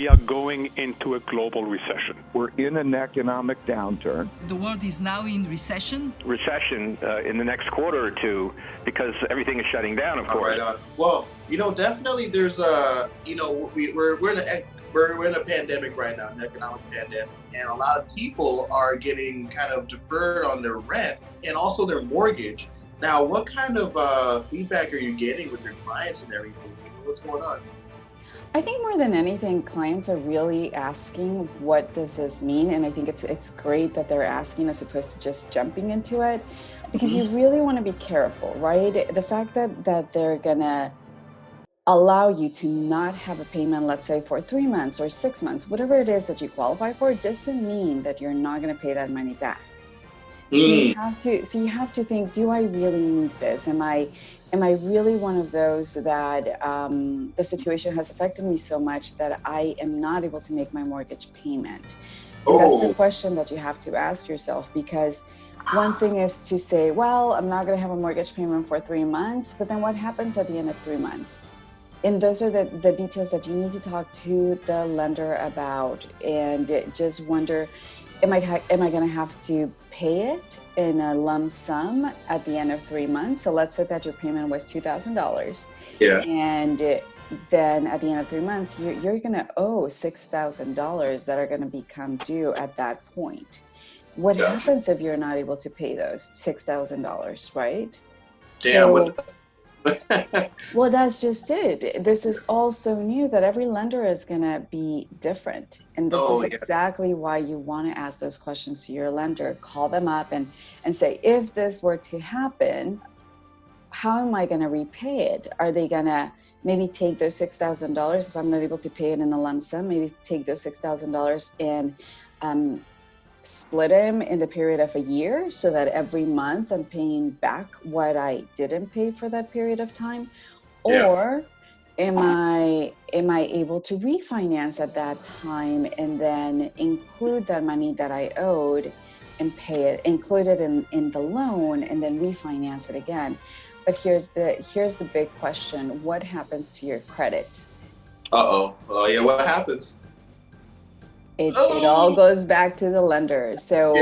We are going into a global recession. We're in an economic downturn. The world is now in recession. Recession in the next quarter or two because everything is shutting down, of course. Right on. Well, definitely there's we're in a pandemic right now, an economic pandemic, and a lot of people are getting kind of deferred on their rent and also their mortgage. Now, what kind of feedback are you getting with your clients and everything? What's going on? I think more than anything, clients are really asking, what does this mean? And I think it's great that they're asking as opposed to just jumping into it, because you really want to be careful, right? The fact that they're gonna allow you to not have a payment, let's say for 3 months or 6 months, whatever it is that you qualify for, doesn't mean that you're not gonna pay that money back. So you have to think, do I really need this? Am I really one of those that the situation has affected me so much that I am not able to make my mortgage payment? And that's the question that you have to ask yourself, because one thing is to say, well, I'm not going to have a mortgage payment for 3 months, but then what happens at the end of 3 months? And those are the details that you need to talk to the lender about, and just wonder, am I going to have to pay it in a lump sum at the end of 3 months? So let's say that your payment was $2,000. Yeah. And then at the end of 3 months, you're going to owe $6,000 that are going to become due at that point. What happens if you're not able to pay those $6,000, right? Damn. Well, that's just it. This is all so new that every lender is going to be different. And this is exactly why you want to ask those questions to your lender. Call them up and say, if this were to happen, how am I going to repay it? Are they going to maybe take those $6,000 if I'm not able to pay it in a lump sum? Maybe take those $6,000 and split them in the period of a year so that every month I'm paying back what I didn't pay for that period of time? Or am I able to refinance at that time and then include that money that I owed and pay it, include it in the loan, and then refinance it again? But here's the big question: what happens to your credit? What happens? It all goes back to the lender. So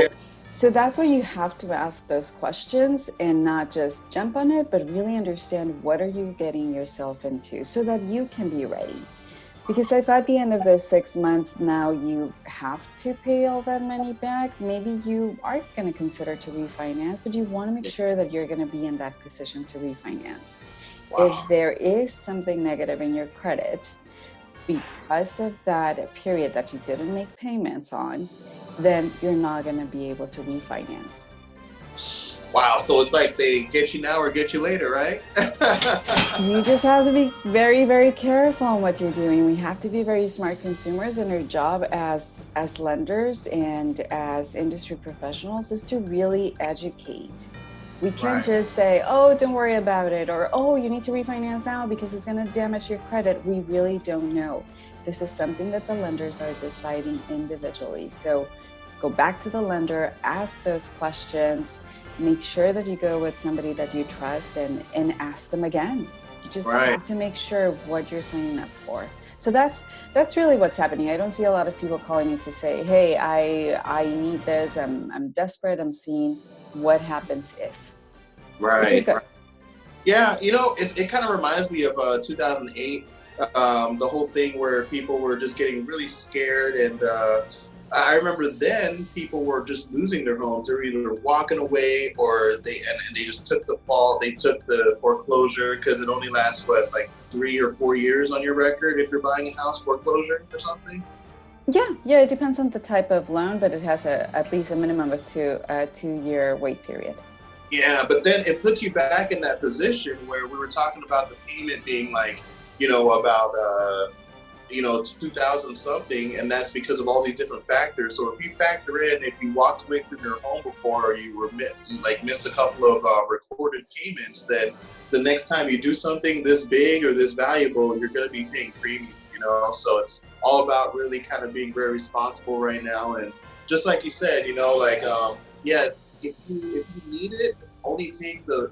that's why you have to ask those questions and not just jump on it, but really understand, what are you getting yourself into so that you can be ready. Because if at the end of those 6 months now you have to pay all that money back, maybe you are going to consider to refinance, but you want to make sure that you're going to be in that position to refinance. If there is something negative in your credit because of that period that you didn't make payments on, then you're not going to be able to refinance. Wow. So it's like they get you now or get you later, right? You just have to be very, very careful on what you're doing. We have to be very smart consumers, and our job as lenders and as industry professionals is to really educate. We can't just say, oh, don't worry about it, or, oh, you need to refinance now because it's going to damage your credit. We really don't know. This is something that the lenders are deciding individually. So go back to the lender, ask those questions, make sure that you go with somebody that you trust, and ask them again. You just have to make sure what you're signing up for. So that's really what's happening. I don't see a lot of people calling me to say, hey, I need this, I'm desperate, I'm seeing what happens if. Right. Yeah, it kind of reminds me of 2008, the whole thing where people were just getting really scared, and I remember then people were just losing their homes. They were either walking away, or they just took the fall. They took the foreclosure because it only lasts 3 or 4 years on your record if you're buying a house, foreclosure or something. Yeah, it depends on the type of loan, but it has at least a minimum of 2-year wait period. Yeah, but then it puts you back in that position where we were talking about the payment being about 2,000 something, and that's because of all these different factors. So if you factor in, if you walked away from your home before, or you were missed a couple of recorded payments, then the next time you do something this big or this valuable, you're going to be paying premium. So it's all about really kind of being very responsible right now, and just like you said, if you need it, only take the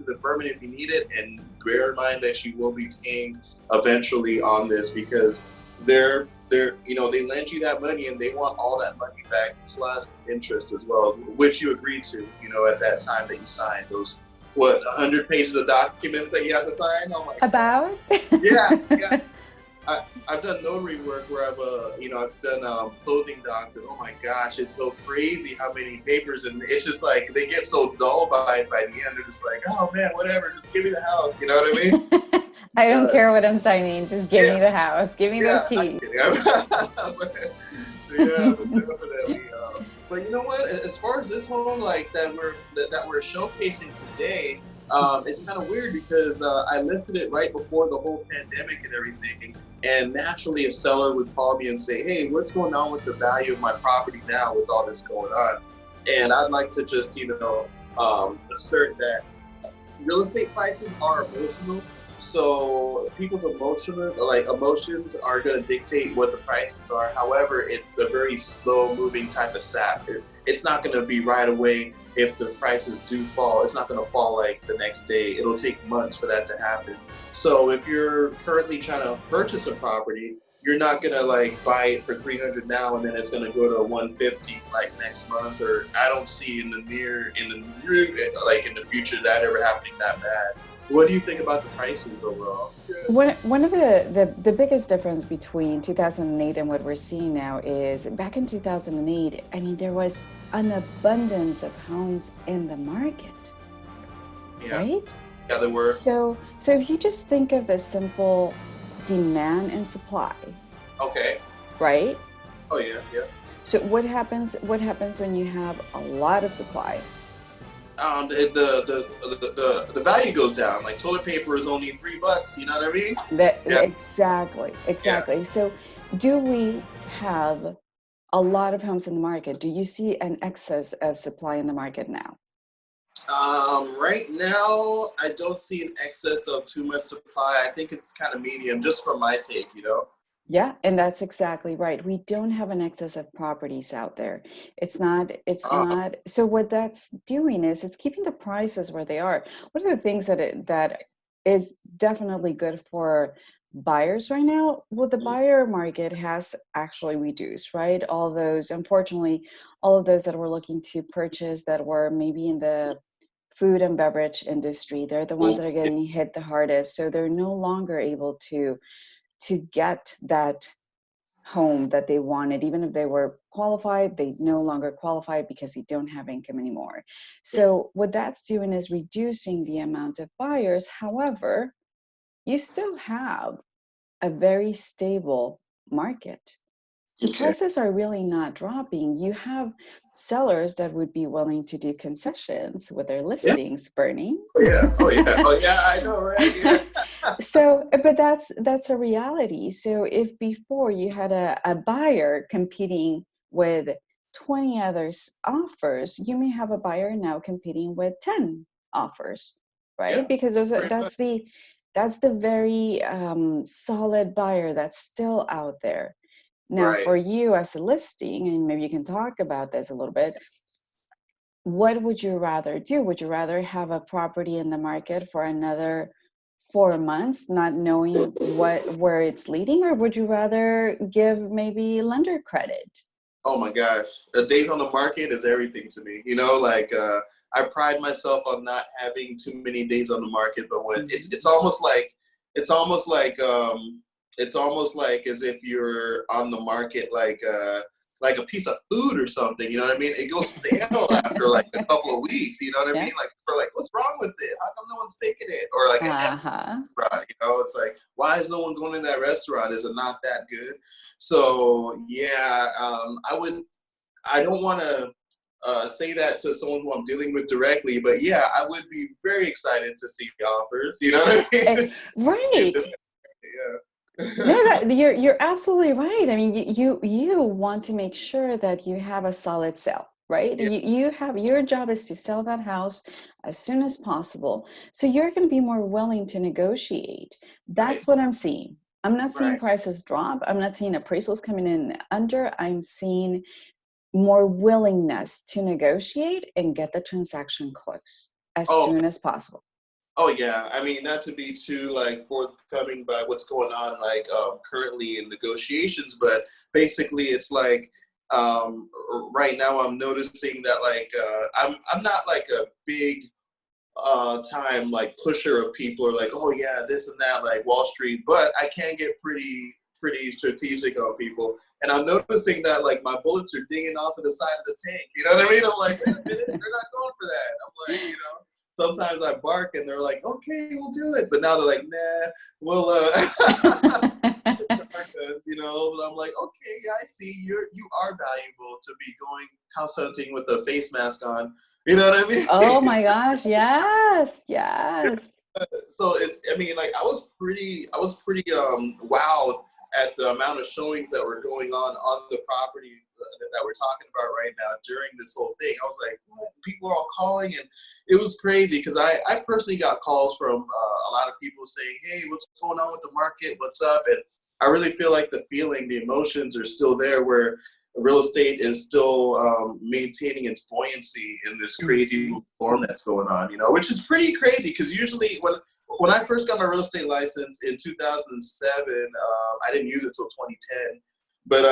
deferment if you need it, and bear in mind that you will be paying eventually on this, because they lend you that money and they want all that money back plus interest as well, which you agreed to, at that time that you signed those, 100 pages of documents that you have to sign? Oh my About? Yeah. I've done notary work where I've done closing docs, and oh my gosh, it's so crazy how many papers, and it's just like they get so dull by the end. They're just like, oh man, whatever, just give me the house. You know what I mean? I don't care what I'm signing. Just give me the house. Give me those keys. But definitely. But you know what? As far as this home, like that we're showcasing today, it's kind of weird because I listed it right before the whole pandemic and everything, and naturally a seller would call me and say, "Hey, what's going on with the value of my property now with all this going on?" And I'd like to just assert that real estate prices are emotional. So people's emotions are going to dictate what the prices are. However, it's a very slow moving type of sap. It's not going to be right away. If the prices do fall, it's not going to fall like the next day. It'll take months for that to happen. So if you're currently trying to purchase a property, you're not going to buy it for $300 now and then it's going to go to $150 next month. Or I don't see in the future that ever happening that bad. What do you think about the prices overall? One of the biggest difference between 2008 and what we're seeing now is back in 2008, I mean, there was an abundance of homes in the market, right? Yeah, there were. So if you just think of the simple demand and supply. Okay. Right? Oh, yeah. So what happens when you have a lot of supply? The value goes down. Like toilet paper is only $3. You know what I mean? Exactly. Yeah. So, do we have a lot of homes in the market? Do you see an excess of supply in the market now? Right now, I don't see an excess of too much supply. I think it's kind of medium, just from my take. Yeah, and that's exactly right. We don't have an excess of properties out there. It's not. So what that's doing is it's keeping the prices where they are. One of the things that is definitely good for buyers right now, well, the buyer market has actually reduced, right? Unfortunately, all of those that were looking to purchase that were maybe in the food and beverage industry, they're the ones that are getting hit the hardest. So they're no longer able to get that home that they wanted. Even if they were qualified, they no longer qualified because they don't have income anymore. So what that's doing is reducing the amount of buyers. However, you still have a very stable market. So prices are really not dropping. You have sellers that would be willing to do concessions with their listings burning. Oh yeah, I know, right? Yeah. So, but that's a reality. So if before you had a buyer competing with 20 others offers, you may have a buyer now competing with 10 offers, right? Yeah. Because that's the very solid buyer that's still out there. Now, for you as a listing, and maybe you can talk about this a little bit, what would you rather do? Would you rather have a property in the market for another 4 months, not knowing where it's leading, or would you rather give maybe lender credit? Oh my gosh, days on the market is everything to me. I pride myself on not having too many days on the market, but when it's almost like as if you're on the market like a piece of food or something, you know what I mean? It goes stale after a couple of weeks, you know what I mean? What's wrong with it? How come no one's taking it? Or an empty restaurant, it's like, why is no one going in that restaurant? Is it not that good? So yeah, I don't want to say that to someone who I'm dealing with directly, but yeah, I would be very excited to see the offers, you know what I mean? Right. Yeah. No, you're absolutely right. I mean, you want to make sure that you have a solid sale, right? Yeah. You have, your job is to sell that house as soon as possible. So you're going to be more willing to negotiate. That's what I'm seeing. I'm not seeing prices drop. I'm not seeing appraisals coming in under. I'm seeing more willingness to negotiate and get the transaction closed as soon as possible. Oh yeah, I mean, not to be too like forthcoming by what's going on like currently in negotiations, but basically it's like right now I'm noticing that like I'm not like a big time like pusher of people or like, oh yeah, this and that, like Wall Street, but I can get pretty strategic on people. And I'm noticing that like my bullets are dinging off of the side of the tank. You know what I mean? I'm like, wait a minute, they're not going for that. I'm like, sometimes I bark and they're like, okay, we'll do it. But now they're like, nah, we'll but I'm like, okay, yeah, I see you are valuable to be going house hunting with a face mask on. You know what I mean? Oh my gosh, yes, yes. So I mean, like I was pretty wowed at the amount of showings that were going on the property that we're talking about right now during this whole thing. I was like, what? People are all calling, and it was crazy because I personally got calls from a lot of people saying, hey, what's going on with the market? What's up? And I really feel like the emotions are still there where real estate is still maintaining its buoyancy in this crazy storm that's going on, which is pretty crazy because usually when I first got my real estate license in 2007, I didn't use it till 2010. But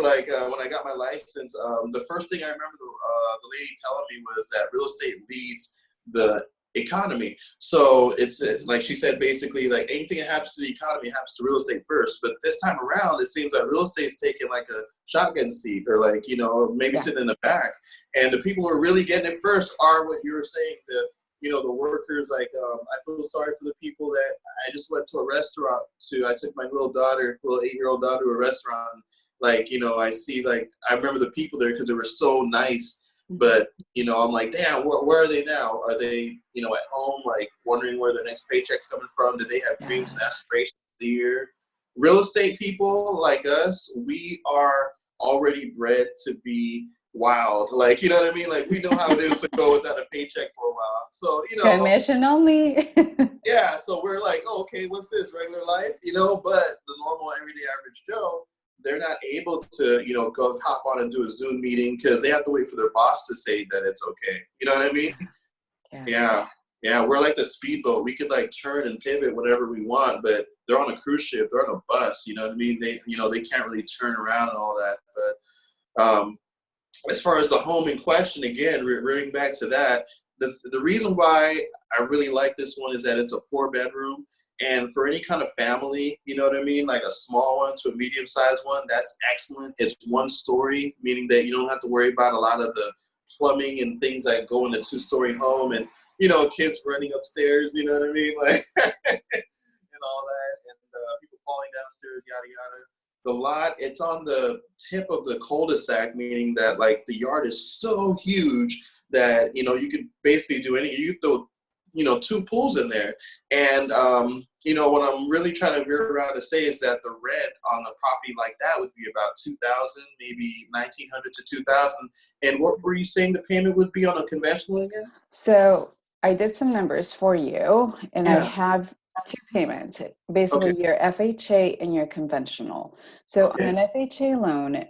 when I got my license, the first thing I remember the lady telling me was that real estate leads the economy. So it's like she said, basically, like anything that happens to the economy happens to real estate first. But this time around, it seems like real estate's taking like a shotgun seat or like, maybe sitting in the back. And the people who are really getting it first are what you were saying, the workers. Like, I feel sorry for the people that I just went to a restaurant I took my little 8-year-old daughter to a restaurant. Like, I see, like, I remember the people there because they were so nice. But, I'm like, damn, where are they now? Are they, at home, like, wondering where their next paycheck's coming from? Do they have dreams and aspirations for the year? Real estate people like us, we are already bred to be wild. Like, you know what I mean? Like, we know how it is to go without a paycheck for a while. So, Commission only. Yeah, so we're like, oh, okay, what's this, regular life? But the normal, everyday, average Joe, they're not able to, go hop on and do a Zoom meeting because they have to wait for their boss to say that it's okay. You know what I mean? Yeah. We're like the speedboat. We could like turn and pivot whatever we want, but they're on a cruise ship. They're on a bus. You know what I mean? They can't really turn around and all that. But as far as the home in question, again, referring back to that, the reason why I really like this one is that it's a 4-bedroom. And for any kind of family, you know what I mean? Like a small one to a medium-sized one, that's excellent. It's 1 story, meaning that you don't have to worry about a lot of the plumbing and things that go in a 2-story home and, kids running upstairs, you know what I mean? Like, and all that, and people falling downstairs, yada, yada. The lot, it's on the tip of the cul-de-sac, meaning that, like, the yard is so huge that, you could basically do anything. You could throw 2 pools in there. And, what I'm really trying to veer around to say is that the rent on a property like that would be about $2,000, maybe $1,900 to $2,000. And what were you saying the payment would be on a conventional again? So I did some numbers for you, and I have 2 payments, basically your FHA and your conventional. So on an FHA loan,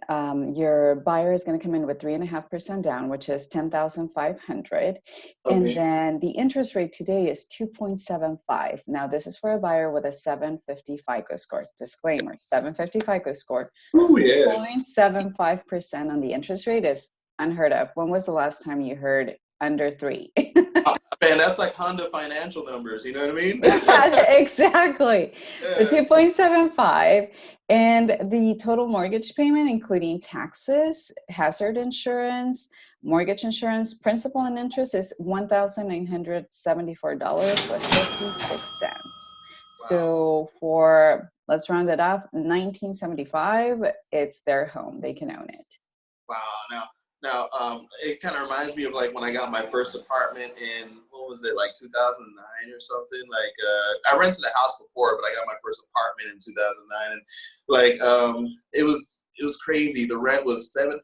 your buyer is going to come in with 3.5% down, which is $10,500. And then the interest rate today is 2.75. Now this is for a buyer with a 750 FICO score. Disclaimer, 750 FICO score. 2.75% on the interest rate is unheard of. When was the last time you heard under 3? Man, that's like Honda financial numbers, you know what I mean? Exactly. So 2.75, and the total mortgage payment, including taxes, hazard insurance, mortgage insurance, principal and interest, is $1,974.56. So for, let's round it off, $1,975, it's their home. They can own it. Wow. Now, it kind of reminds me of like when I got my first apartment in, what was it, like 2009 or something? Like, I rented a house before, but I got my first apartment in 2009, and like, it was crazy. The rent was $725.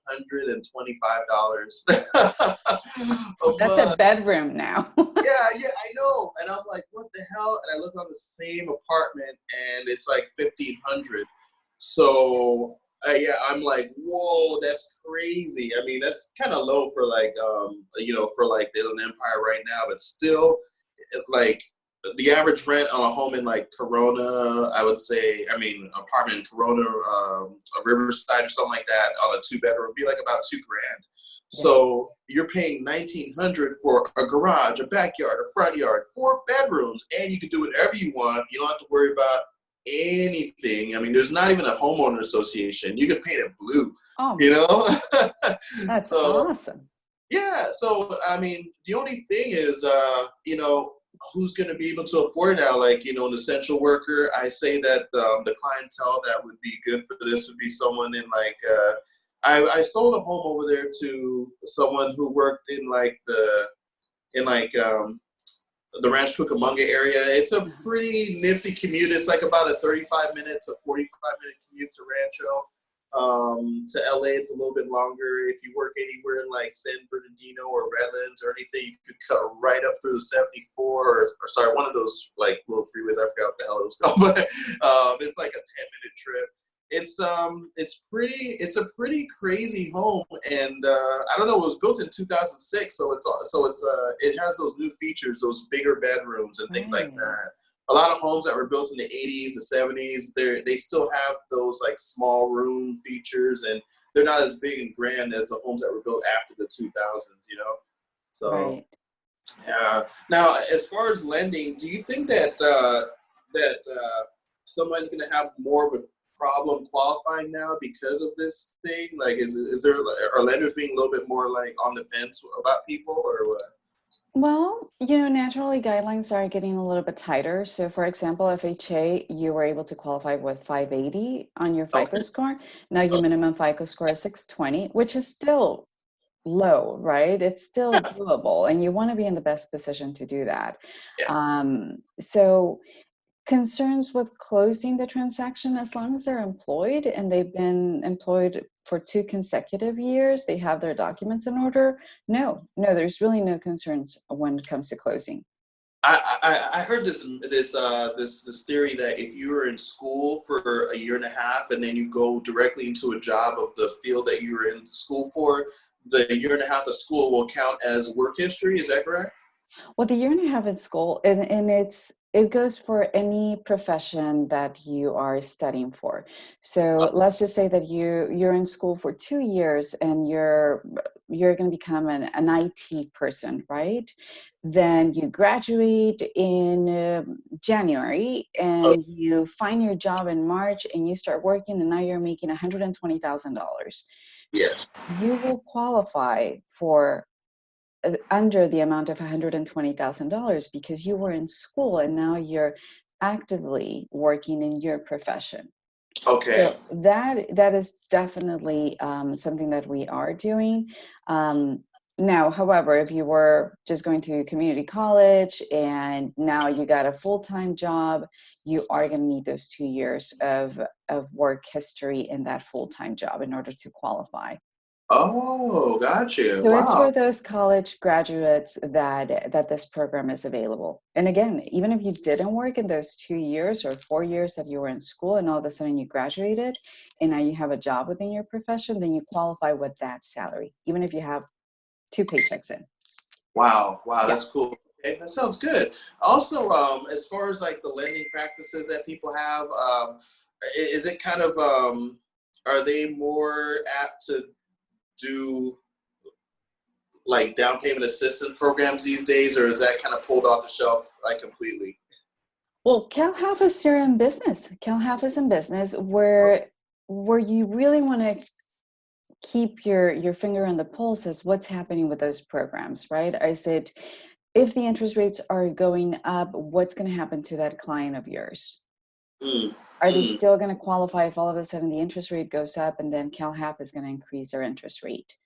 That's a bedroom now. Yeah, I know. And I'm like, what the hell? And I look on the same apartment, and it's like $1,500. So. I'm like, whoa, that's crazy. I mean, that's kind of low for like, for like the Inland Empire right now, but still, like, the average rent on a home in like Corona, I would say, I mean, apartment in Corona, a Riverside or something like that on a 2-bedroom would be like about $2,000. So you're paying $1,900 for a garage, a backyard, a front yard, 4 bedrooms, and you can do whatever you want. You don't have to worry about anything. I mean, there's not even a homeowner association. You can paint it blue, you know? That's so, awesome. Yeah. So, I mean, the only thing is, you know, who's going to be able to afford it now? Like, you know, an essential worker, I say that the clientele that would be good for this would be someone in like, I sold a home over there to someone who worked in like the Ranch Cucamonga area. It's a pretty nifty commute. It's like about a 35-minute to 45-minute commute to Rancho. To LA, it's a little bit longer. If you work anywhere in like San Bernardino or Redlands or anything, you could cut right up through the 74 or sorry, one of those like little freeways. I forgot what the hell it was called, but it's like a 10-minute trip. It's a pretty crazy home, and I don't know. It was built in 2006, so it has those new features, those bigger bedrooms and things like that. A lot of homes that were built in the 80s, the 70s, they still have those like small room features, and they're not as big and grand as the homes that were built after the 2000s. You know, so yeah. Now, as far as lending, do you think that somebody's going to have more of a problem qualifying now because of this thing? Like, are lenders being a little bit more like on the fence about people, or what? Well, you know, naturally guidelines are getting a little bit tighter. So for example, FHA, you were able to qualify with 580 on your FICO score. Now your minimum FICO score is 620, which is still low, right? It's still doable, and you want to be in the best position to do that. So concerns with closing the transaction, as long as they're employed and they've been employed for 2 consecutive years, they have their documents in order. No, there's really no concerns when it comes to closing. I heard this theory that if you were in school for a year and a half and then you go directly into a job of the field that you were in school for, the year and a half of school will count as work history. Is that correct? Well, the year and a half at school, and it goes for any profession that you are studying for. So let's just say that you're in school for 2 years and you're going to become an IT person, right? Then you graduate in January and you find your job in March and you start working, and now you're making $120,000. Yes. You will qualify for under the amount of $120,000 because you were in school and now you're actively working in your profession. Okay. So that is definitely something that we are doing. Now, however, if you were just going to community college and now you got a full-time job, you are going to need those 2 years of work history in that full-time job in order to qualify. Oh, gotcha. So Wow. it's for those college graduates that this program is available. And again, even if you didn't work in those 2 years or 4 years that you were in school and all of a sudden you graduated and now you have a job within your profession, then you qualify with that salary, even if you have 2 paychecks in. Wow, that's cool. Okay, that sounds good. Also, as far as like the lending practices that people have, is it kind of, are they more apt to do like down payment assistance programs these days, or is that kind of pulled off the shelf like completely? Well, CalHalf is here in business. CalHalf is in business where you really want to keep your finger on the pulse is what's happening with those programs, right? I said, if the interest rates are going up, what's going to happen to that client of yours? Are they still going to qualify if all of a sudden the interest rate goes up and then CalHalf is going to increase their interest rate?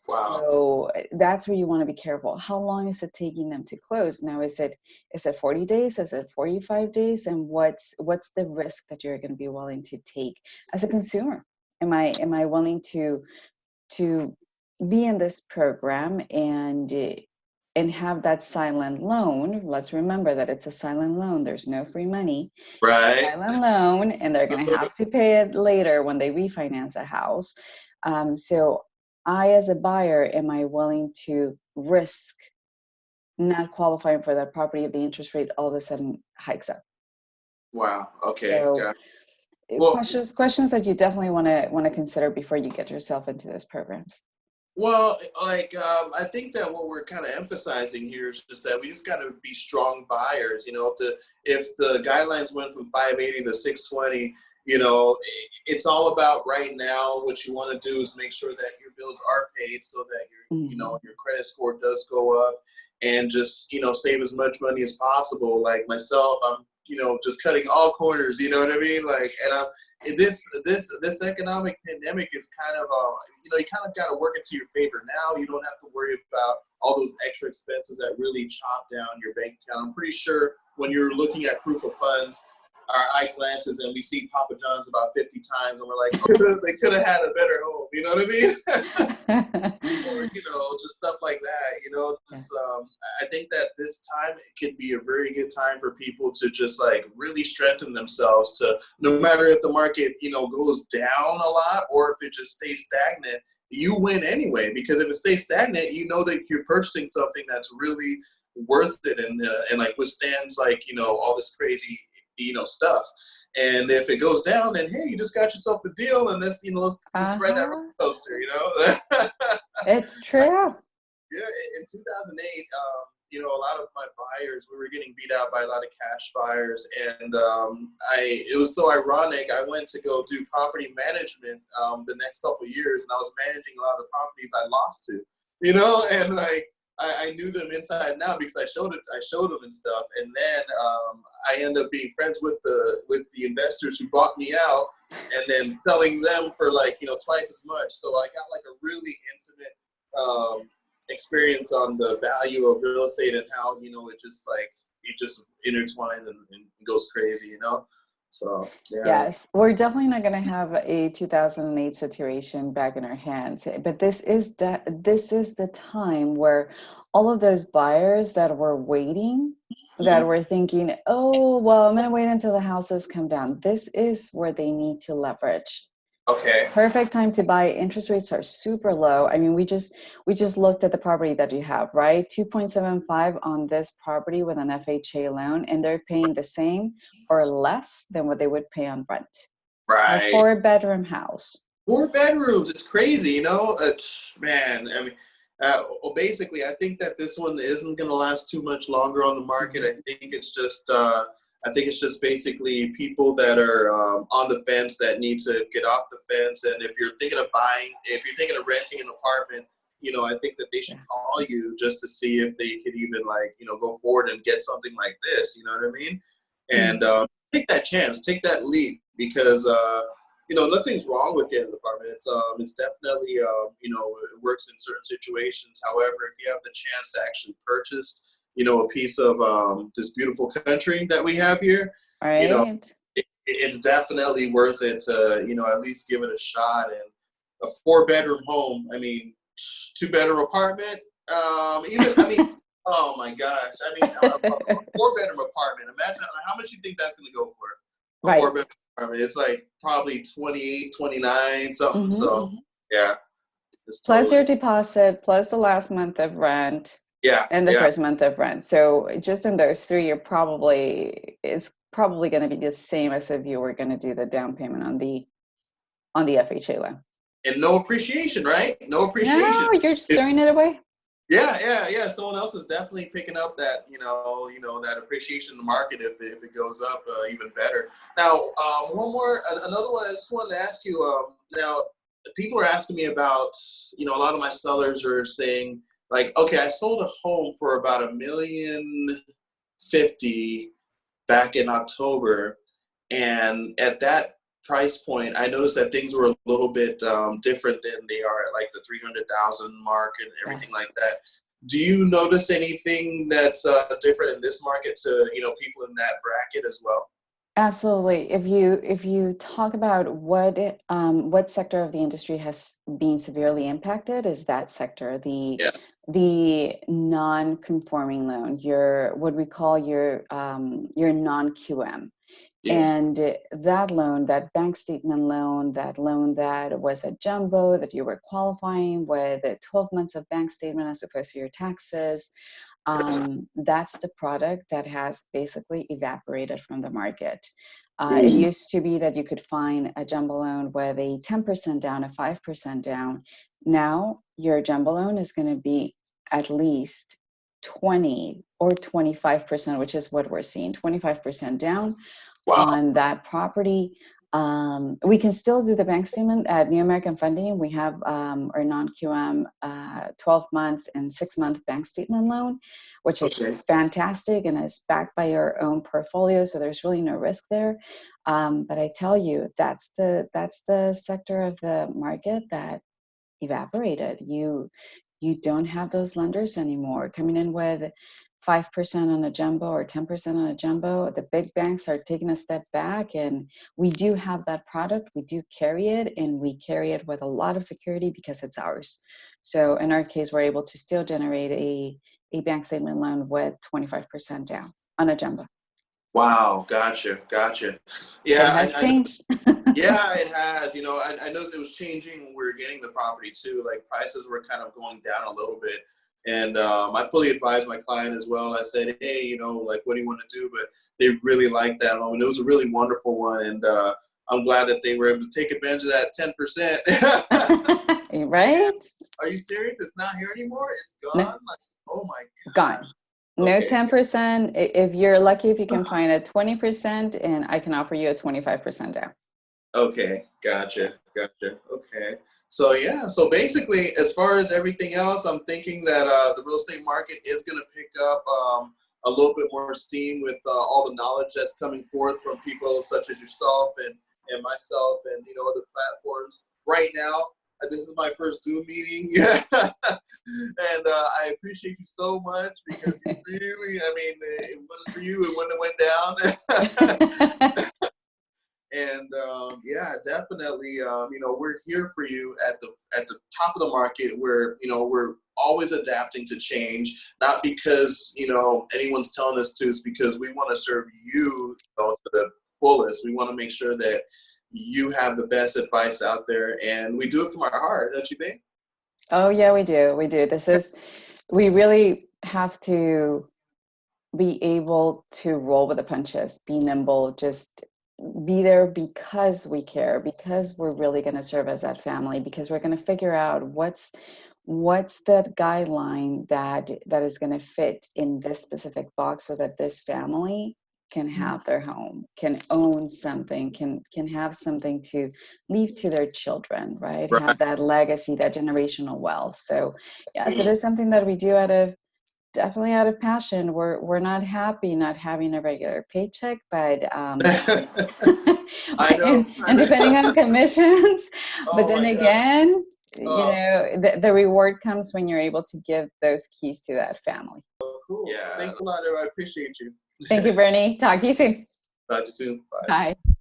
Wow. So that's where you want to be careful. How long is it taking them to close? Now, is it 40 days? Is it 45 days? And what's the risk that you're going to be willing to take as a consumer? Am I willing to be in this program and have that silent loan? Let's remember that it's a silent loan. There's no free money. Right. Silent loan, and they're going to have to pay it later when they refinance a house. So I, as a buyer, am I willing to risk not qualifying for that property if the interest rate all of a sudden hikes up. Wow. Okay. So Got it. Well, questions that you definitely want to consider before you get yourself into those programs. Well, I think that what we're kind of emphasizing here is just that we just got to be strong buyers. You know, if the guidelines went from 580 to 620, you know, it's all about right now. What you want to do is make sure that your bills are paid, so that you know, your credit score does go up, and just, you know, save as much money as possible. Like myself, I'm, you know, just cutting all corners. You know what I mean? Like, and I'm this economic pandemic is kind of you know, you kind of got to work it to your favor now. You don't have to worry about all those extra expenses that really chop down your bank account. I'm pretty sure when you're looking at proof of funds, our eye glances and we see Papa John's about 50 times, and we're like, oh, they could have had a better home. You know what I mean? Or, you know, just stuff like that. You know, just I think that this time it can be a very good time for people to just like really strengthen themselves. To no matter if the market, you know, goes down a lot or if it just stays stagnant, you win anyway. Because if it stays stagnant, you know that you're purchasing something that's really worth it and like withstands, like, you know, all this crazy, you know, stuff. And if it goes down, then hey, you just got yourself a deal, and let's, you know, let's ride that roller coaster, you know. It's true. Yeah, in 2008, you know, a lot of my buyers, we were getting beat out by a lot of cash buyers, and it was so ironic. I went to go do property management the next couple of years, and I was managing a lot of the properties I lost to, you know, and like I knew them inside and out because I showed them and stuff, and then I ended up being friends with the investors who bought me out, and then selling them for like, you know, twice as much. So I got like a really intimate experience on the value of real estate and how, you know, it just intertwines and goes crazy, you know. So yeah. Yes, we're definitely not going to have a 2008 situation back in our hands, but this is the time where all of those buyers that were waiting, that were thinking, oh, well, I'm going to wait until the houses come down. This is where they need to leverage. Okay. Perfect time to buy. Interest rates are super low. I mean, we just looked at the property that you have, right? 2.75 on this property with an FHA loan, and they're paying the same or less than what they would pay on rent. Right. A 4-bedroom house. 4 bedrooms. It's crazy, you know. Man, I mean, well, basically, I think that this one isn't going to last too much longer on the market. I think it's just basically people that are on the fence that need to get off the fence. And if you're thinking of renting an apartment, you know, I think that they should call you just to see if they could even, like, you know, go forward and get something like this. You know what I mean? And take that chance, take that leap, because you know, nothing's wrong with getting an apartment. It's definitely you know, it works in certain situations. However, if you have the chance to actually purchase, you know, a piece of this beautiful country that we have here, Right. You know, it's definitely worth it to, you know, at least give it a shot. And a 4-bedroom home, I mean, 2-bedroom apartment, oh my gosh, I mean, a 4-bedroom apartment. Imagine how much you think that's going to go for. A 4-bedroom apartment, it's like probably 28, 29, something. So yeah. Plus your deposit, plus the last month of rent. Yeah. And the first month of rent. So just in those 3, it's probably going to be the same as if you were going to do the down payment on the FHA loan. And no appreciation, right? No appreciation. No, you're just throwing it away. Yeah. Someone else is definitely picking up that, you know, that appreciation in the market if it goes up even better. Now, another one I just wanted to ask you. Now, people are asking me about, you know, a lot of my sellers are saying, like, okay, I sold a home for about $1,050,000 back in October, and at that price point, I noticed that things were a little bit different than they are at like the 300,000 mark and everything like that. Do you notice anything that's different in this market to, you know, people in that bracket as well? Absolutely. If you talk about what sector of the industry has been severely impacted, is that sector, the non-conforming loan, what we call your non-QM. And that loan, that bank statement loan, that loan that was a jumbo that you were qualifying with 12 months of bank statement as opposed to your taxes, That's the product that has basically evaporated from the market. It used to be that you could find a jumbo loan with a 10% down, a 5% down. Now your jumbo loan is going to be at least 20 or 25%, which is what we're seeing, 25% down on that property. We can still do the bank statement at New American Funding. We have our non-QM 12 months and 6-month bank statement loan, which is fantastic and is backed by your own portfolio. So there's really no risk there. But I tell you, that's the sector of the market that evaporated. You don't have those lenders anymore coming in with 5% on a jumbo or 10% on a jumbo. The big banks are taking a step back, and we do have that product. We do carry it, and we carry it with a lot of security because it's ours. So in our case, we're able to still generate a bank statement loan with 25% down on a jumbo. Wow, gotcha. Yeah, it has changed. Yeah, it has. I noticed it was changing when we were getting the property too. Like prices were kind of going down a little bit. And I fully advised my client as well. I said, hey, like, what do you want to do? But they really liked that home. And it was a really wonderful one. And I'm glad that they were able to take advantage of that 10%. Right? Are you serious? It's not here anymore? It's gone? No. Like, oh, my God. Gone. No 10%. If you're lucky, if you can find a 20%, and I can offer you a 25% down. Okay, gotcha. Okay. So basically, as far as everything else, I'm thinking that the real estate market is going to pick up a little bit more steam with all the knowledge that's coming forth from people such as yourself and myself and other platforms. Right now, this is my first Zoom meeting, and I appreciate you so much because you really, it wasn't for you, it wouldn't have went down. And definitely, we're here for you at the top of the market. We're always adapting to change, not because anyone's telling us to. It's because we want to serve you to the fullest. We want to make sure that you have the best advice out there, and we do it from our heart, don't you think? Oh yeah, we do. We really have to be able to roll with the punches, be nimble, just be there because we care, because we're really going to serve as that family, because we're going to figure out what's that guideline that is going to fit in this specific box so that this family can have their home, can own something, can have something to leave to their children, right? Have that legacy, that generational wealth. So yes, it is something that we do definitely out of passion. We're not happy not having a regular paycheck, but I know. and depending on commissions, but then again, the reward comes when you're able to give those keys to that family. Cool. Yeah. Thanks a lot. I appreciate you. Thank you, Bernie. Talk to you soon. Talk to you soon. Bye. Bye.